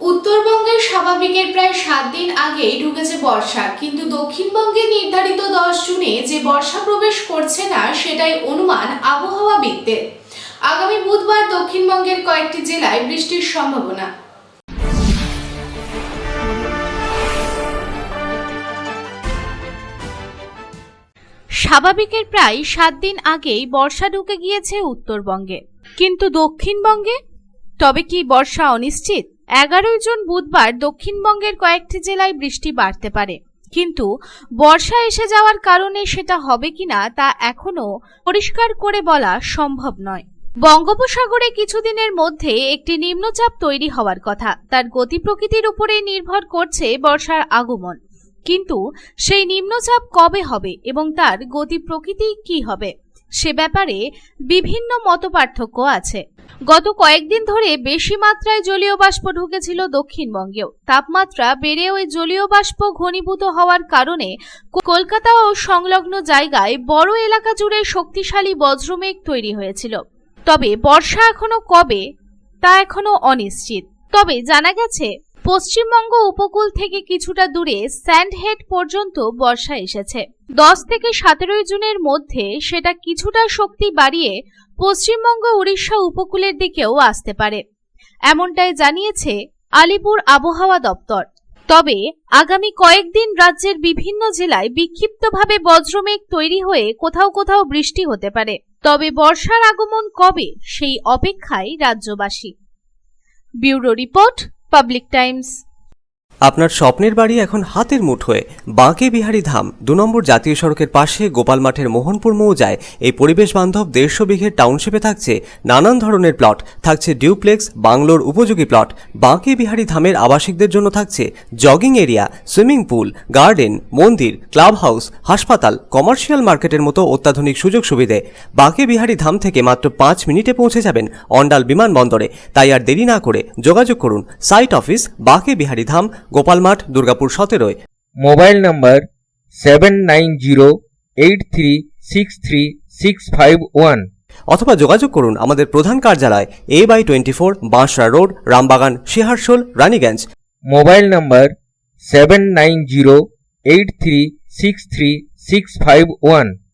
উত্তরবঙ্গের স্বাভাবিকের প্রায় 7 দিন আগেই ঢুকেছে বর্ষা, কিন্তু দক্ষিণবঙ্গে নির্ধারিত 10 জুনে যে বর্ষা প্রবেশ করছে না সেটাই অনুমান আবহাওয়াবিদদের। আগামী বুধবার দক্ষিণবঙ্গের কয়েকটি জেলায় বৃষ্টির সম্ভাবনা। স্বাভাবিকের প্রায় 7 দিন আগেই বর্ষা ঢুকে গিয়েছে উত্তরবঙ্গে, কিন্তু দক্ষিণবঙ্গে তবে কি বর্ষা অনিশ্চিত? 11 জুন বুধবার দক্ষিণবঙ্গের কয়েকটি জেলায় বৃষ্টি বাড়তে পারে, কিন্তু বর্ষা এসে যাওয়ার কারণে সেটা হবে কিনা তা এখনো পরিষ্কার করে বলা সম্ভব নয়। বঙ্গোপসাগরে কিছুদিনের মধ্যে একটি নিম্নচাপ তৈরি হওয়ার কথা। তার গতি প্রকৃতির উপরে নির্ভর করছে বর্ষার আগমন, কিন্তু সেই নিম্নচাপ কবে হবে এবং তার গতি প্রকৃতি কি হবে সে ব্যাপারে বিভিন্ন মতপার্থক্য আছে। গত কয়েকদিন ধরে বেশি মাত্রায় জলীয় বাষ্প ঢুকেছিল দক্ষিণবঙ্গেও। তাপমাত্রা বেড়ে ওই জলীয় বাষ্প ঘনীভূত হওয়ার কারণে কলকাতা ও সংলগ্ন জায়গায় বড় এলাকা জুড়ে শক্তিশালী বজ্রমেঘ তৈরি হয়েছিল। তবে বর্ষা এখনো কবে তা এখনো অনিশ্চিত। তবে জানা গেছে পশ্চিমবঙ্গ উপকূল থেকে কিছুটা দূরে স্যান্ডহেড পর্যন্ত বর্ষা এসেছে। 10 থেকে 17 জুনের মধ্যে সেটা কিছুটা শক্তি বাড়িয়ে পশ্চিমবঙ্গ উড়িষ্যা উপকূলের দিকেও আসতে পারে, এমনটাই জানিয়েছে আলিপুর আবহাওয়া দপ্তর। তবে আগামী কয়েকদিন রাজ্যের বিভিন্ন জেলায় বিক্ষিপ্তভাবে বজ্রমেঘ তৈরি হয়ে কোথাও কোথাও বৃষ্টি হতে পারে। তবে বর্ষার আগমন কবে সেই অপেক্ষায় রাজ্যবাসী। Bureau report, public times. আপনার স্বপ্নের বাড়ি এখন হাতের মুঠোয়। বাঁকে বিহারী ধাম 2 নম্বর জাতীয় সড়কের পাশে গোপাল মাঠের মোহনপুর মৌজায় এই পরিবেশ বান্ধব 150 বিঘের টাউনশিপে থাকছে নানান ধরনের প্লট, থাকছে ডিউপ্লেক্স, বাংলোর উপযোগী প্লট। বাঁকে বিহারী ধামের আবাসিকদের জন্য থাকছে jogging area, swimming pool, garden, মন্দির, ক্লাব হাউস, হাসপাতাল, কমার্শিয়াল মার্কেটের মতো অত্যাধুনিক সুযোগ সুবিধে। বাঁকে বিহারী ধাম থেকে মাত্র 5 মিনিটে পৌঁছে যাবেন অন্ডাল বিমানবন্দরে। তাই আর দেরি না করে যোগাযোগ করুন। সাইট অফিস বাঁকে বিহারী ধাম, গোপাল মাঠ, দুর্গাপুর 17। মোবাইল নাম্বার 7908363651 অথবা যোগাযোগ করুন আমাদের প্রধান কার্যালয় A/24 Bansra road, Rambagan, Shiharsol, Raniganj. Mobile number 7908363651